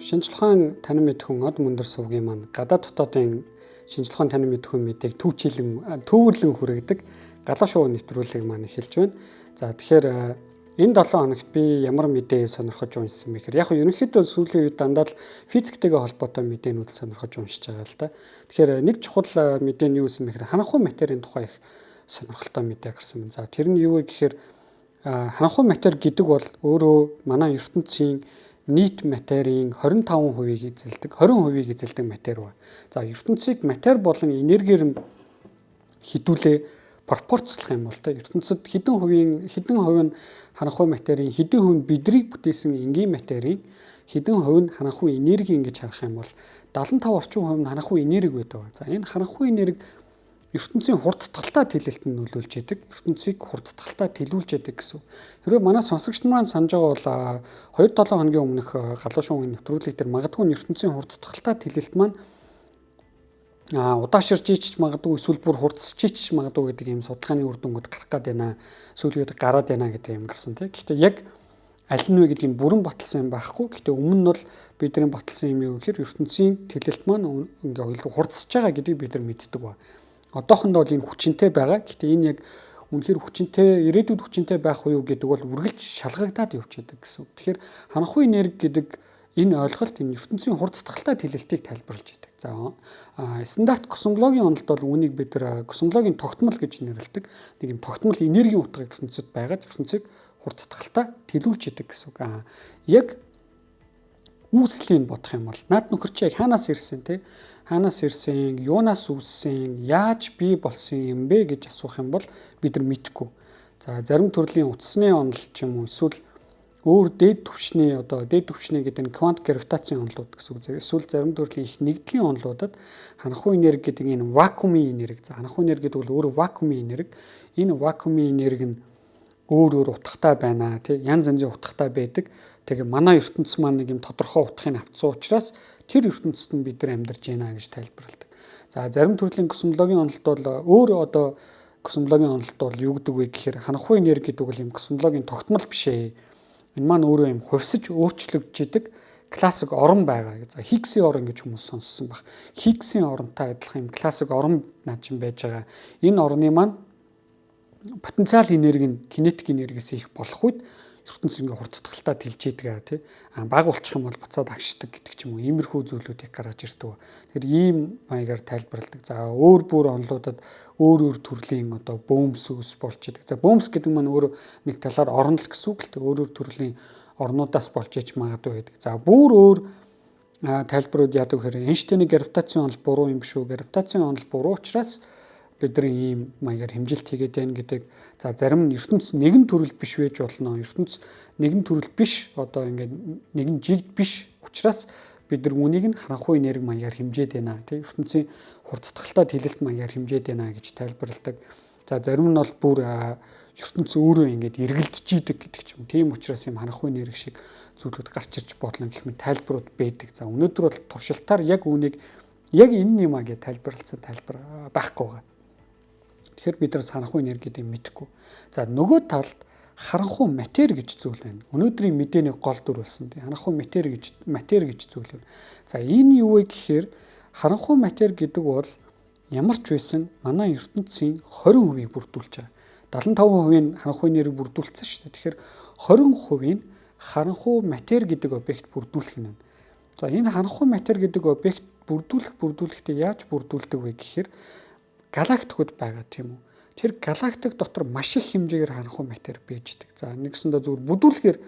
Шинжлэх ухаан танин мэдхүн од мөндөр сувгийн маань гадаад дотоодын шинжлэх ухаан танин мэдхүн мэдээг төвөрлөн хүргэдэг галаа шоу нэвтрүүлгийг маань эхэлж байна. За тэгэхээр энэ 7 хоногт би ямар мэдээ сонирхож уншсан бэ гэхээр яг ерөнхийдөө сүүлийн үед дандаа л физиктэйгээ холбоотой мэдээнүүд сонирхож уншиж байгаа л да. Тэгэхээр нэг чухал мэдээ нь юу гэсэн бэ гэхээр харанхуй материйн тухай их сонирхолтой мэдээ гарсан байна. За тэр нь юу вэ гэхээр харанхуй матери гэдэг бол өөрөө манай ертөнцийн нийт материйн 25%-ийг эзэлдэг, 20%-ийг эзэлдэг матери ба. За ертөнцийг матери болон энергиэр нь хідүүлээ пропорцлох юм бол ертөнцид хэдэн хувь нь харанхуй материйн, хэдэн хувь нь бидрийг бүтээсэн энгийн материйн, хэдэн хувь нь харанхуй энерги ингэж харах юм бол 75 орчим хувь нь харанхуй энерги байдаг. За энэ харанхуй энерги ертөнцийн хурдтгалтай тэлэлтэнд нөлөөлж идэг. ертөнцийг хурдтгалтай тэлүүлж идэг гэсэн. Хэрвээ манай сонсогчд маань санаж байгаа бол 2-7 хоногийн өмнөх галуу шуугийн нэвтрүүлэг дээр магадгүй ертөнцийн хурдтгалтай тэлэлт маань удаашрж ич магадгүй эсвэл бүр хурдсч ич магадгүй гэдэг ийм судалгааны үр дүнгууд гарах гээд байна. Сүүлийн үед гараад байна гэдэг юм гарсан тийм. Гэхдээ яг аль нь вэ гэдгийг бүрэн баталсан юм байхгүй. Гэхдээ өмнө нь бол бидний баталсан юм юу гэхээр ертөнцийн тэлэлт маань ингээ хурдсж байгаа гэдгийг бид нар мэддэг ба. Одоохондоо бол энэ хүчинтэй байгаа. Гэхдээ энэ яг үнэхээр хүчинтэй, ирээдүйд хүчинтэй байх уу гэдэг бол үргэлж шалгагдаад явж байдаг гэсэн. Тэгэхээр харанхуй энерги гэдэг энэ ойлголт энэ ертөнцийн хурдтгалтай тэлэлтийг тайлбарлаж байдаг. За стандарт космологийн онолд бол үүнийг бид нар космологийн тогтмол гэж нэрлэдэг. Нэг юм тогтмол энергийн утга ертөнцид байгаад ертөнцийг хурдтгалтай тэлүүлж идэг гэсэн үг. Яг үүслийг бодох юм бол наад нөхөр чи яг хаанаас ирсэн те? Хаанаас ирсэн, юунаас үүссэн, яаж бий болсон юм бэ гэж асуух юм бол бид нар мэдэхгүй. За зарим төрлийн утасны онол ч юм уу эсвэл өөр дээд түвшний дээд түвшний гэдэг нь квант гравитацийн онолууд гэсэн үг. Эсвэл зарим төрлийн их нэгдлийн онолуудад харанхуй энерги гэдэг энэ вакуумын энерги. За харанхуй энерги гэдэг бол өөрөө вакуумын энерги. Энэ вакуумын энерги нь өөр утгатай байна тий. Янз янзын утгатай байдаг. Тэгээ манай ертөнц маань нэг юм тодорхой утгыг авцсан учраас тэр ертөнцид нь бид нар амьдарч байна гэж тайлбарладаг. За зарим төрлийн космологийн онолд бол космологийн онолд бол юу гэдэг вэ гэхээр харанхуй энерги гэдэг бол юм космологийн тогтмол биш ээ. Энэ маань өөрөө юм хувьсаж өөрчлөгдөж идэг классик орон байгаа. За Хиггсийн орон гэж хүмүүс сонссон баг. Хиггсийн оронтой адилхан юм классик орон наад чинь байж байгаа. Энэ орны маань потенциал энерги нь кинетик энергиээс их болох үед ертөнц ингээ хурдтгалтай тэлж идэг тий. Баг болчих юм бол буцаад агшдаг гэдэг ч юм уу. Иймэрхүү зүйлүүд их гарч ирдэг. Тэгэхээр ийм маягаар тайлбарладаг. За өөр бүр онолуудад өөр төрлийн бөөмс ус болж идэг. За бөөмс гэдэг маань өөрөө нэг талаар орон л гэсэн үг л дээ. Өөр төрлийн орнуудаас болж иж магадгүй байдаг. За бүр өөр тайлбарууд яадаг гэхээр Эйнштейний гравитацийн онол буруу юм биш үү? Гравитацийн онол буруу учраас бид нар ийм маягаар хэмжилт хийгээд байна гэдэг. За зарим нь ертөнц нэгэн төрөл биш байж болно. ертөнц нэгэн төрөл биш ингээд нэгэн жигд биш учраас бид нар үнийг нь харанхуй энерги маягаар хэмжээд байна. Тэ ертөнцийн хурдтгалтай тэлэлт маягаар хэмжээд байна гэж тайлбарладаг. За зарим нь бол бүр ертөнц өөрөө ингээд эргэлдэж идэг гэдэг ч юм. Тийм учраас юм харанхуй энерги шиг зүйлүүд гарч ирж бодлоо гэх мэт тайлбарууд байдаг. За өнөөдөр бол туршилтаар яг үнийг яг энэ юм гэж тайлбарласан тайлбар байхгүй байгаа. Тэгэхээр бид нар харанхуй энерги гэдэг мэдэхгүй. За нөгөө талд харанхуй матери гэж зүйл байна. Өнөөдрийн мэдээний гол дүр болсон. Харанхуй матери гэж зүйл байна. За энэ юу вэ гэхээр харанхуй матери гэдэг бол ямар ч байсан манай ертөнцийн 20%-ийг бүрдүүлж байгаа. 75% нь харанхуй энерги бүрдүүлсэн шүү дээ. Тэгэхээр 20% нь харанхуй матери гэдэг объект бүрдүүлэх нь. За энэ харанхуй матери гэдэг объект бүрдүүлэхдээ яаж бүрдүүлдэг вэ гэхээр галактикууд байгаа тийм үү. Тэр галактик дотор маш их хэмжээгээр харанхуй матери байждаг. За нэгсэндээ зүгээр бүдүүлэхээр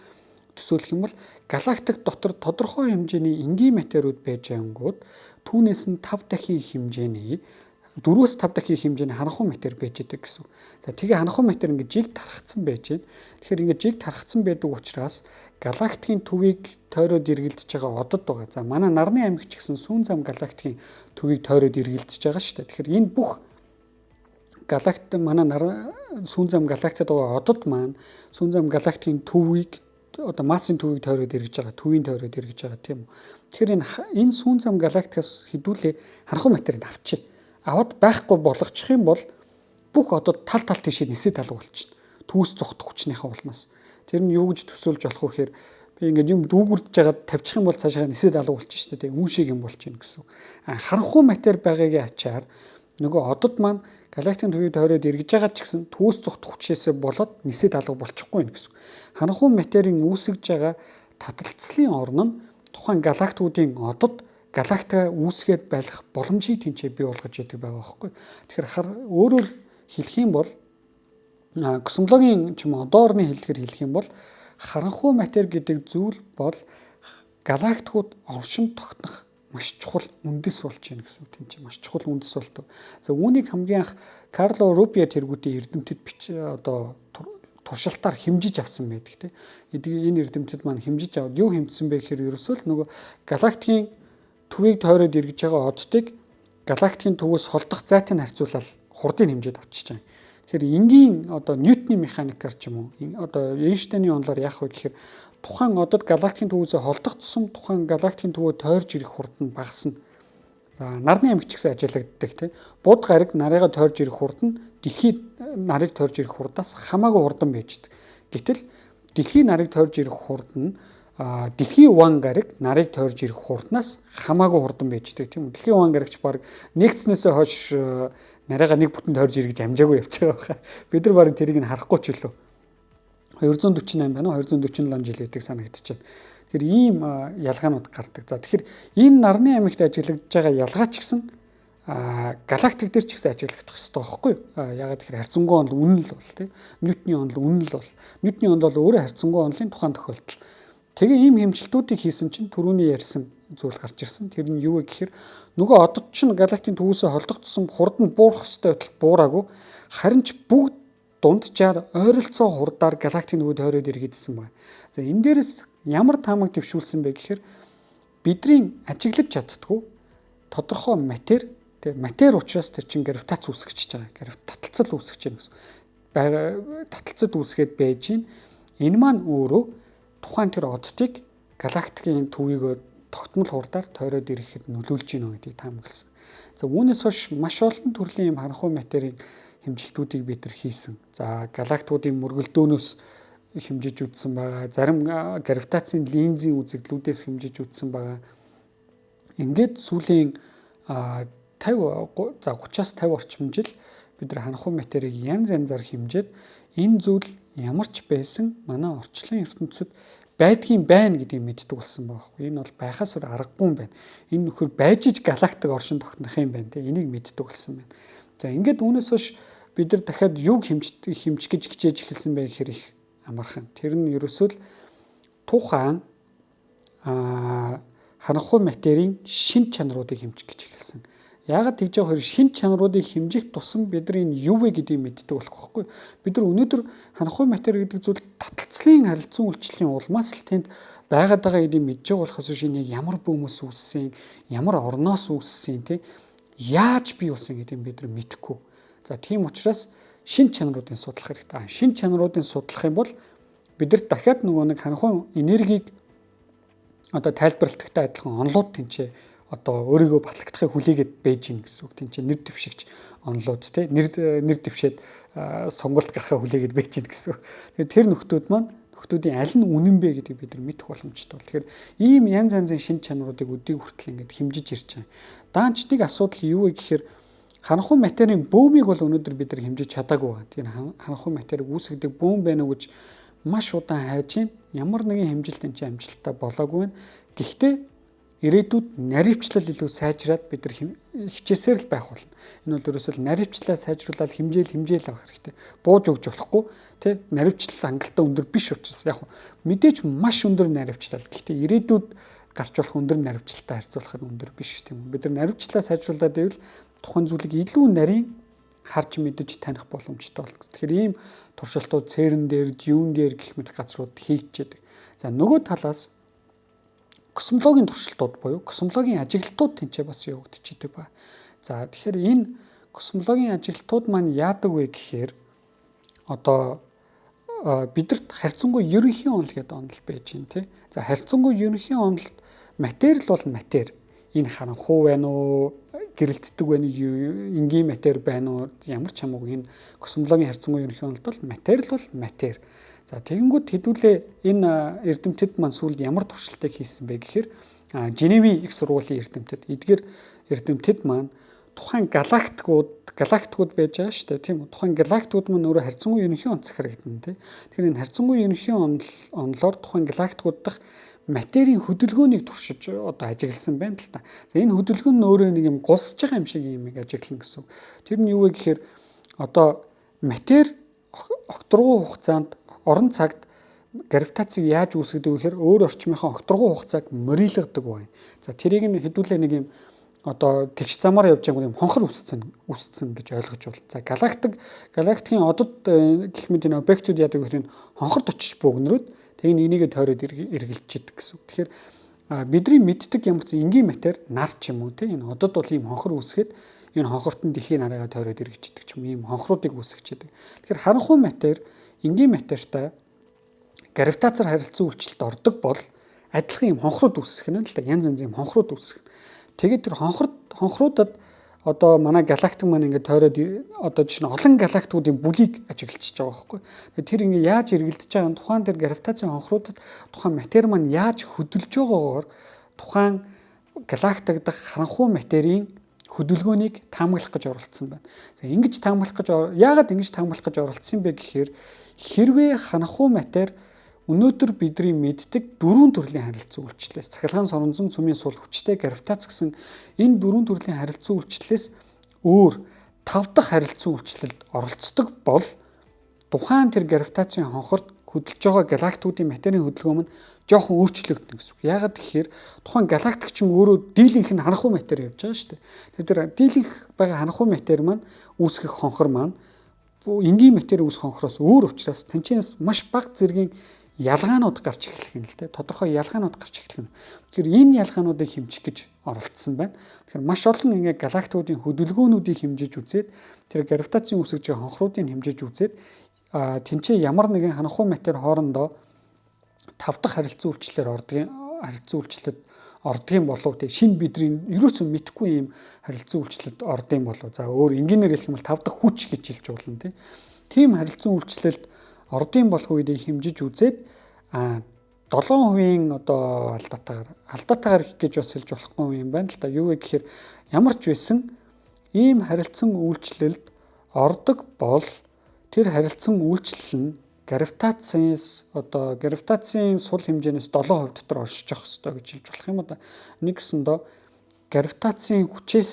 төсөөлөх юм бол галактик дотор тодорхой хэмжээний энгийн материуд байж ангууд түүнээс нь 5 дахин хэмжээний 4-5 дахин хэмжээний харанхуй матери байж байгаа гэсэн. За тэгээ харанхуй матери ингээд жиг тархацсан байж байна. Тэгэхээр ингээд жиг тархацсан байдаг учраас галактикийн төвийг тойроод эргэлдэж байгаа одод байгаа. За манай нарны аймаг ч гэсэн сүүн зам галактикийн төвийг тойроод эргэлдэж байгаа шүү дээ. Тэгэхээр энэ бүх галактик манай сүүн зам галактикад байгаа одод маань сүүн зам галактикийн төвийг массын төвийг тойроод эргэж байгаа, төвийн тойроод эргэж байгаа тийм үү. Тэгэхээр энэ сүүн зам галактикаас хэдүүлээ харанхуй материйг авчи. Аваад байхгүй болгочих юм бол бүх одод тал тийшээ нисээд алга болчихно. Түүс цогт хүчнийхээ улмаас. Тэр нь юу гэж төсөөлж болох вэ гэхээр Би ингээд юм дүүгүрдж жагаад тавьчих юм бол цаашаа нисээд алга болчих шүү дээ. Үн шиг юм болчих юм гэсэн. Харанхуй матер байгаагийн ачаар нөгөө одод маань галактикийн төвийг тойроод эргэж байгаа ч гэсэн төвөөс зүгт хүчээсээ болоод нисээд алга болчихгүй юм гэсэн. Харанхуй материйн үүсгэж байгаа таталцлын орн нь тухайн галактикуудын одод галактика үүсгээд байх боломжийг тэнцээ бий болгож яадаг байгаа байхгүй. Тэгэхээр өөрөөр хэлэх юм бол космологийн ч юм уу одоорны хэллэгээр хэлэх юм бол харанхуй матер гэдэг зүйл бол галактикууд оршин тогтнох маш чухал үндэс болж байна гэсэн үг тийм чинь маш чухал үндэс болдог. За үүнийг хамгийн анх Карло Рупиа тэргүүдийн эрдэмтэд одоо туршилтаар хэмжиж авсан байдаг тийм. Энэ эрдэмтэд маань хэмжиж аваад юу хэмжсэн бэ гэхээр ерөөсөө л нөгөө галактикийн төвийг тойроод эргэж байгаа оддыг галактикийн төвөөс холдох зайтыг харьцуулаад хурдыг хэмжээд авчиж байгаа. Тэгэхээр энгийн одоо Ньютоны механикаар ч юм уу одоо Эйнштейны онолоор яах вэ гэхээр тухайн одод галактикийн төвөөсөө холдох тусам тухайн галактикийн төвөө тойрж ирэх хурд нь багасна. За нарны амьд ч гэсэн ажиллагддаг тийм. Буд гариг нарыгаа тойрж ирэх хурд нь дэлхийд нарыг тойрж ирэх хурдаас хамаагүй хурдан байждаг. Гэтэл дэлхийн нарыг тойрж ирэх хурд нь дэлхийн ван гариг нарыг тойрж ирэх хурднаас хамаагүй хурдан байждаг тийм. Дэлхийн ван гаригч баг нэгдснээсээ хойш нарыгаа нэг бүтэн тойрж ирэх амжаагүй явж байгаа байна. Бид нар баг тэрийг нь харахгүй ч үлээ. 248 байна уу 247 жил гэдэг санагдчихэв. Тэгэхээр ийм ялгаанууд гардаг. За тэгэхээр энэ нарны амьд ажиллагдж байгаа ялгаа ч гэсэн галактик дээр ч гэсэн ажиллагдах хэрэгтэй байхгүй юу? Ягаад тэгэхээр харьцангуй онол үнэн л бол тийм. Ньютоны онол үнэн л бол. Ньютоны онол бол өөрөө харьцангуй онолын тухайн тохиолдол. Тэгээ ийм хэмжилтүүдийг хийсэн чинь түрүүний ярьсан зүйл гарч ирсэн. Тэр нь юу вэ гэхээр нөгөө одод чинь галактикийн төвөөсөө холдох тусам хурд нь буурах ёстой байтал буураагүй. Харин ч бүгд дунджаар ойролцоо хурдаар галактикийн төвөд тойроод иргэдсэн байна. За энэ дээрээс ямар таамаг төвшүүлсэн бэ гэхээр бидний ажиглаж чаддгүй тодорхой матер учраас тэр чин гравитац үүсгэж байгаа. Таталцал үүсгэж байгаа гэсэн. Таталцад үүсгээд байж гин. Энэ маань өөрөө тухайн тэр оддыг галактикийн төвийг тогтмол хурдаар тойроод ирэхэд нөлөөлж гинэ гэдгийг таамагласан. За үүнээс хойш маш олон төрлийн юм харанхуй материйн хэмжилтүүдийг бид нар хийсэн. За галактикуудын мөргөлдөөнөөс хэмжиж үзсэн байгаа. Зарим гравитацийн линзийн үзэгдлүүдээс хэмжиж үзсэн байгаа. Ингээд сүүлийн 30-аас 50 орчим жил бид нар харанхуй материйг янз янзаар хэмжээд энэ зүйл ямар ч байсан манай орчлон ертөнцид байдгийн байна гэдгийг мэддэг болсон байхгүй. Энэ бол байхаас өөр аргагүй юм байна. Энэ нөхөр байж иж галактик оршин тогтнох юм байна. Энийг мэддэг болсон байна. За ингээд үүнээс хойш бид нар дахиад юг хэмжих гэж хичээж эхэлсэн байх хэрэг их амархан. Тэр нь ерөөсөө л тухайн харанхуй материйн шин чанаруудыг хэмжих гэж эхэлсэн. Яагаад тэгж яах вэ? Шин чанаруудыг хэмжих тусам бид нар энэ юу вэ гэдгийг мэддэг болох байхгүй. Бид нар өнөөдөр харанхуй матер гэдэг зүйл таталцлын харилцан үйлчлэлийн улмаас л тэнд байгаад байгаа гэдгийг мэдж байгаа болохоос шинэ ямар бөөмөс үүссэн, ямар орноос үүссэн тий яаж бий болсон гэдгийг бид нар мэдэхгүй. За тийм учраас шин чанаруудыг судлах хэрэгтэй. Шин чанаруудыг судлах юм бол бид нар дахиад нөгөө нэг харанхуй энергийг одоо тайлбарладагтай адилхан онолууд тэнцээ одоо өөрийгөө батлагдахыг хүлээгээд байж гин гэсэн үг. Тэнцээ нэр дэвшигч онолууд тий нэр дэвшээд сонголт гарахаа хүлээгээд байж гин гэсэн. Тэгэхээр тэр нөхдүүдийн аль нь үнэн бэ гэдгийг бид нар мэдэх боломжтой бол. Тэгэхээр ийм янз янзын шин чанаруудыг өдийг хүртэл ингээд хэмжиж ирж байгаа. Даанч нэг асуудал юу вэ гэхээр харанхуй материйн бөөмийг бол өнөөдөр бид нар хэмжиж чадаагүй байгаа. Тэгэхээр харанхуй материйг үүсгэдэг бөөм байна уу гэж маш удаан хайж гин. Ямар нэгэн хэмжилт энэ чинь амжилттай болоогүй байна. Гэхдээ ирээдүйд наривчлал илүү сайжраад бид нар хичээсээр л байх болно. Энэ бол ерөөсөө наривчлалаа сайжруулаад хэмжээл авах хэрэгтэй. Бууж өгч болохгүй тий наривчлал хангалттай өндөр биш учраас яг мэдээж маш өндөр наривчлал. Гэхдээ ирээдүйд гарч болох өндөр наривчлалтай харьцуулахад өндөр биш тийм үү. Бид нар наривчлалаа сайжруулаад ивэл тухайн зүйлийг илүү нарийн харж мэдэж таних боломжтой болно. Тэгэхээр ийм туршилтууд ЦЕРН дээр, ДЮН дээр гэх мэт газрууд хийгдэж байдаг. За нөгөө талаас космологийн туршилтууд буюу космологийн ажиглалтууд тэнцээ бас явагдчихдаг ба. За тэгэхээр энэ космологийн ажиглалтууд маань яадаг вэ гэхээр одоо бидэрт харьцангуй ерөнхий онол гэдэг онол байж байна тий. За харьцангуй ерөнхий онолд матери л бол матери. Энэ харанхуй байна уу? гэрэлтдэг байна уу, энгийн матер байна уу, ямар ч хамаагүй энэ космологийн харьцангуй ерөнхий онолд бол матер л бол матер. За тэгэнгүүт хэдүүлээ энэ эрдэмтэд маань сүүлд ямар туршилтыг хийсэн бэ гэхээр Женевийн их сургуулийн эрдэмтэд, эдгээр эрдэмтэд маань тухайн галактикууд байж байгаа шүү дээ, тийм үү? Тухайн галактикууд маань өөрөө харьцангуй ерөнхий онц харагдана, тийм. Тэгэхээр энэ харьцангуй ерөнхий онолоор тухайн галактикууд дахь материйн хөдөлгөөнийг туршиж одоо ажигласан байна л та. За энэ хөдөлгөөн нь өөрөө нэг юм гулсж байгаа юм шиг юм ажиглана гэсэн. Тэр нь юу вэ гэхээр одоо матер огторгуу хугацаанд орон цагт гравитацийг яаж үүсгэдэг вэ гэхээр өөр орчмынхаа огторгуу хугацааг морилгадаг байна. За тэрийг нь хэдүүлээ нэг юм одоо тэгш замаар явж байгаа юм хонхор үсцэн гэж ойлгож байна. За галактикийн одод гэх мэт энэ объектууд яадаг вэ гэхээр хонхорд очиж бөөгнөрөөд тэгээ нэгнийгээ тойроод эргэлж идэг гэсэн. Тэгэхээр бидний мэддэг ямар ч энгийн матер нар ч юм уу тийм энэ одод бол ийм хонхор үсгээд энэ хонхорт нь дэлхийн нарыгаа тойроод эргэж идэг ч юм ийм хонхруудыг үсгэж идэг. Тэгэхээр харанхуй матер энгийн матертай гравитацаар харилцан үйлчлэлд ордог бол адилхан юм хонхрууд үүсгэх нь л да, янз янзын хонхрууд үүсгэх. Тэгээд тэр хонхруудад одоо манай галактик маань ингээд тойроод одоо жишээ нь олон галактикуудын бүлийг ажиглаж байгаа байхгүй. Тэгээд тэр ингээд яаж эргэлдэж байгаа нь тухайн тэр гравитацийн хонхруудад тухайн матер маань яаж хөдөлж байгаагаар тухайн галактик дахь харанхуй материйн хөдөлгөөнийг таамаглах гэж оролцсон байна. За ингэж яагаад ингэж таамаглах гэж оролцсон бэ гэхээр хэрвээ харанхуй матер өнөөдөр бидний мэддэг дөрвөн төрлийн харилцан үйлчлэлээс цахилгаан соронзон цөмийн сул хүчтэй гравитац гэсэн энэ дөрвөн төрлийн харилцан үйлчлэлээс өөр 5 дахь харилцан үйлчлэлд оролцдог бол тухайн тэр гравитацийн хонхорт хөдөлж байгаа галактикуудын материйн хөдөлгөөн нь жоохон өөрчлөгдөн гэсэн үг. Яагаад гэхээр тухайн галактик ч юм өөрөө дийлэнх нь харанхуй матер явж байгаа шүү дээ. Тэр дийлэнх байгаа харанхуй матер маань үүсгэх хонхор маань энгийн матер үүсгэх хонхороос өөр учраас тэнцэнээс маш бага зэргийн ялгаанууд гарч эхлэх юм л дээ. Тодорхой ялгаанууд гарч эхлэх юм. Тэгэхээр энэ ялгаануудыг хэмжих гэж оролдсон байна. Тэгэхээр маш олон ингээ галактикуудын хөдөлгөөнүүдийг хэмжиж үзээд тэр гравитацийн үүсгэж байгаа хонхруудыг хэмжиж үзээд тэнцээ ямар нэгэн харанхуй матер хоорондоо 5 дахь харилцан үйлчлэлээр ордгийн болов те шинэ бидний ерөөсөө мэдэхгүй юм харилцан үйлчлэлд ордгийн болов. За өөр энгийнээр хэлэх юм бол 5 дахь хүч гэж хэлж болно те. Тийм харилцан үйлчлэлд ордын болох үедээ хэмжиж үзээд 7% одоо алдаатаагаар гэж бас хэлж болохгүй юм байна л да. Юу вэ гэхээр ямар ч байсан ийм харилцан үйлчлэлд ордог бол тэр харилцан үйлчлэл нь гравитацийн сул хэмжээнээс 7% дотор оршиж явах хэрэгтэй гэж хэлж болох юм да. Нэгсэндээ гравитацийн хүчээс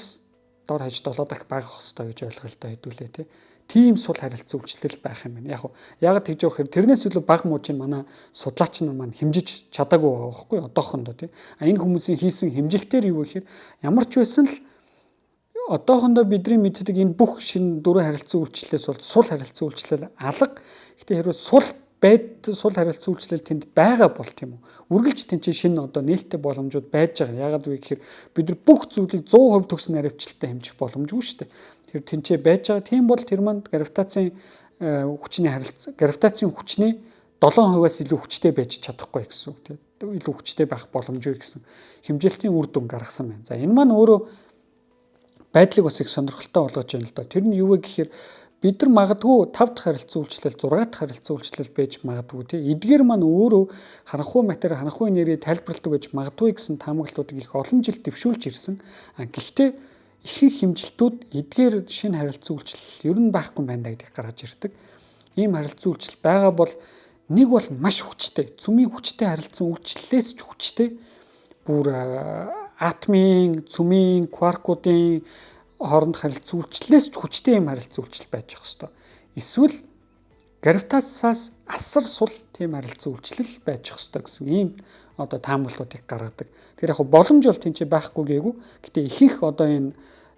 дор хаяж 7 дахь багах хэрэгтэй гэж ойлголтоо хэдүүлээ тий. Тийм сул харилцан үйлчлэл байх юм байна. Яг тэгж явах хэрэг тэрнээс илүү бага мууч нь манай судлаач нар маань хэмжиж чадаагүй байгаа байхгүй одоохондоо тий. Энэ хүмүүсийн хийсэн хэмжилтээр юу вэ гэхээр ямар ч байсан л одоохондоо бидний мэддэг энэ бүх шинэ дөрвөн харилцан үйлчлэлээс бол сул харилцан үйлчлэл алга. Гэхдээ хэрвээ сул харилцан үйлчлэл тэнд байгаа бол тийм үү. Үргэлж тэнцээ шинэ одоо нээлттэй боломжууд байж байгаа. Яагаад вэ гэхээр бид нар бүх зүйлийг 100% төгс наривчлалтай хэмжих боломжгүй шүү дээ. Тэр тэнцээ байж байгаа. Тийм бол тэр манд гравитацийн хүчний 7%-аас илүү хүчтэй байж чадахгүй гэсэн үг тийм. Илүү хүчтэй байх боломжгүй гэсэн хэмжилтийн үр дүн гаргасан байна. За энэ маань өөрөө байдлыг бас их сонирхолтой болгож байна л да. Тэр нь юу вэ гэхээр бид нар магадгүй 5 дахь харилцан үйлчлэл 6 дахь харилцан үйлчлэл байж магадгүй тий. Эдгээр маань өөрөө харанхуй матер харанхуй энерги тайлбарладаг гэж магадгүй гэсэн таамаглалтуудыг их олон жил дэвшүүлж ирсэн. Гэхдээ ихэнх хэмжилтүүд эдгээр шинэ харилцан үйлчлэл ер нь байхгүй байна гэдэг гаргаж ирдэг. Ийм харилцан үйлчлэл байгаа бол нэг бол маш хүчтэй, цөмийн хүчтэй харилцан үйлчлэлээс ч хүчтэй бүр атомын, цөмийн, кваркуудын хооронд харилцан үйлчлэлээс ч хүчтэй юм харилцан үйлчлэл байж байгаа хэвээр. Эсвэл гравитацаас асар сул тийм харилцан үйлчлэл байж хэвээр гэсэн ийм одоо таамаглалуудыг гаргадаг. Тэр яг боломж бол тэнцээ байхгүй гээгүй. Гэтэ ихэнх одоо энэ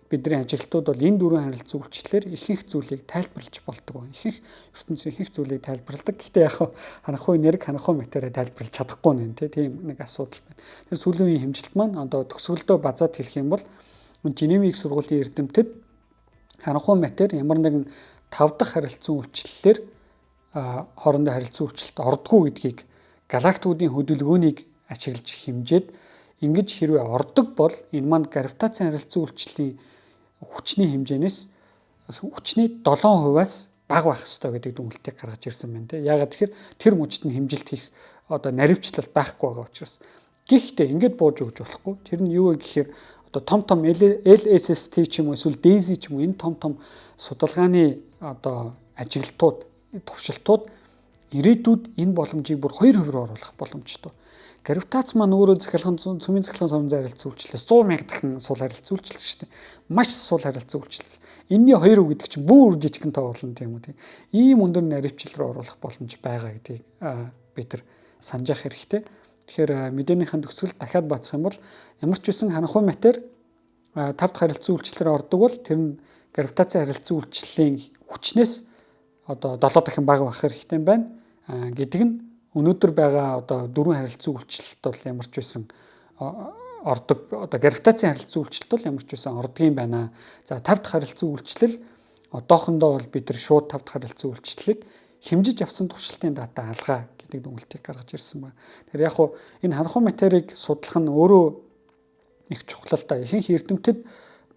бидний ажилтнууд бол энэ дөрвөн харилцан үйлчлэлээр ихэнх зүйлийг тайлбарлаж болдог. Ихэнх ертөнцийн ихэнх зүйлийг тайлбарладаг. Гэтэ яг харанхуй энерги, харанхуй материа тайлбарлаж чадахгүй нэ тийм нэг асуудал байна. Тэр сүүлийн үеийн хэмжилт маань одоо төгсгөлдөө базаад хэлэх юм бол Женевийн их сургуулийн эрдэмтэд харанхуй матер ямар нэгэн 5 дахь харилцан үйлчлэлээр хоорондоо харилцан үйлчлэлд ордгоо гэдгийг галактикуудын хөдөлгөөнийг ашиглаж хэмжээд ингэж хэрвээ ордог бол энэ маань гравитацийн харилцан үйлчлэлийн хүчний хэмжээнээс хүчний 7%-аас бага байх ёстой гэдэг дүгнэлтийг гаргаж ирсэн байна те. Яагаад тэгэхээр тэр мужид нь хэмжилт хийх одоо наривчлал байхгүй байгаа учраас. Гэхдээ ингэж бууж өгч болохгүй. Тэр нь юу вэ гэхээр одоо том LSST ч юм уу эсвэл DAISY ч юм уу энэ том судалгааны одоо ажиглалтууд, туршилтууд ирээдүйд энэ боломжийг бүр 2% руу оруулах боломжтой. Гравитац маань өөрөө цөмийн захиргааны суврын харилцан үйлчлэлээс 100 мянга дахин сул харилцан үйлчлэл шүү дээ. Маш сул харилцан үйлчлэл. Энийний 2% гэдэг чинь бүр жижигхэн тоо болно тийм үү тийм. Ийм өндөр наривчлал руу оруулах боломж байгаа гэдгийг бид нар санаж явах хэрэгтэй. Тэгэхээр мэдээнийхэн төгсгөл дахиад бацах юм бол ямар ч үсэн ханхуй матер 5 дахь харилцан үйлчлэлээр ордог бол тэр нь гравитацийн харилцан үйлчлэлийн хүчнээс одоо 7 дахин бага байх хэрэгтэй юм байна. Гэдэг нь өнөөдөр байгаа одоо 4 харилцан үйлчлэлт бол ямар ч үсэн ордог одоо гравитацийн харилцан үйлчлэлт бол ямар ч үсэн ордог юм байна. За 5 дахь харилцан үйлчлэл одоохондоо бол бид нар шууд 5 дахь харилцан үйлчлэлийг хэмжиж авсан туршилтын дата алгаа гэдэг дүгнэлтийг гаргаж ирсэн байна. Тэгэхээр яг хуу энэ ханхуй материйг судлах нь өөрөө их чухал л да. Ихэнх эрдэмтэд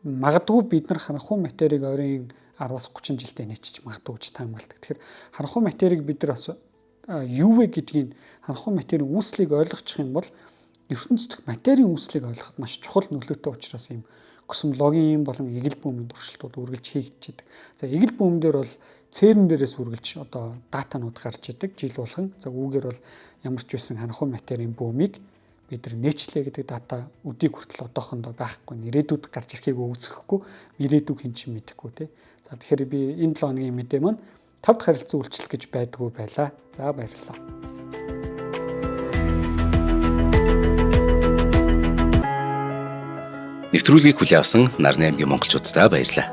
магадгүй бид нар ханхуй материйг ойрын 10-аас 30 жилдээ нээчих магадгүй гэж таамагладаг. Тэгэхээр ханхуй материйг бид нар бас юу вэ гэдгийг ханхуй материйн үүслийг ойлгочих юм бол ертөнцийн материйн үүслийг ойлгоход маш чухал нөлөөтэй учраас юм космологийн болон эгэл бүүмийн туршилтууд үргэлж хийгдэж байдаг. За эгэл бүүм дээр бол цэрэн дээрээс үргэлж одоо датанууд гарч идэг жил болгон. За үүгээр бол ямар ч байсан ханхуй материйн бүүмийг бид нар нээчлээ гэдэг дата өдийг хүртэл одоохондоо байхгүй. Ирээдүйд гарч ирэхийг үүсэхгүй, ирээдүйг хэн ч мэдэхгүй тий. За тэгэхээр би энэ 7 хоногийн мэдээ маань 5 дахь харилцан үйлчлэл гэж байдгүй байлаа. За баярлалаа. Нэвтрүүлгийг хүлээн авсан Нарны аймгийн монголчуудтай баярлалаа.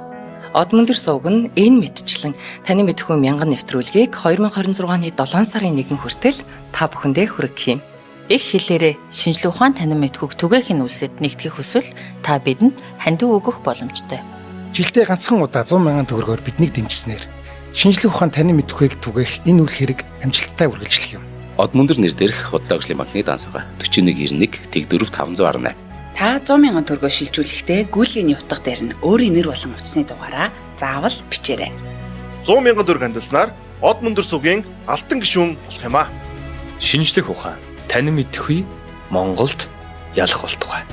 Одмондөр сувг нь энэ мэдчлэн таны мэдхүйн мянган нэвтрүүлгийг 2026 оны 7 сарын 1 хүртэл та бүхэндээ хүргэх юм. Их хэлээрээ шинжлэх ухаан танин мэдхүйг түгээх нь үлсэд нэгтгэх хүсвэл та бидэнд хандив өгөх боломжтой. Жилдээ ганцхан удаа 100,000 төгрөгөөр биднийг дэмжснээр шинжлэх ухаан танин мэдхүйг түгээх энэ үйл хэрэг амжилттай үргэлжлэх юм. Одмондөр нэр дээрх Худлаа хөгжлийн банкны дансага 4191 Тэг 4518. Та 100,000 төгрөгөөр шилжүүлэхдээ гүйлгээний утга дээр нь өөрийн нэр болон утасны дугаараа заавал бичээрэй. 100,000 төгрөг хандалснаар Одмондөр сувгийн алтан гишүүн болох юм а. Шинжлэх ухаан танин мэдхгүй Монголд ялах болтугай.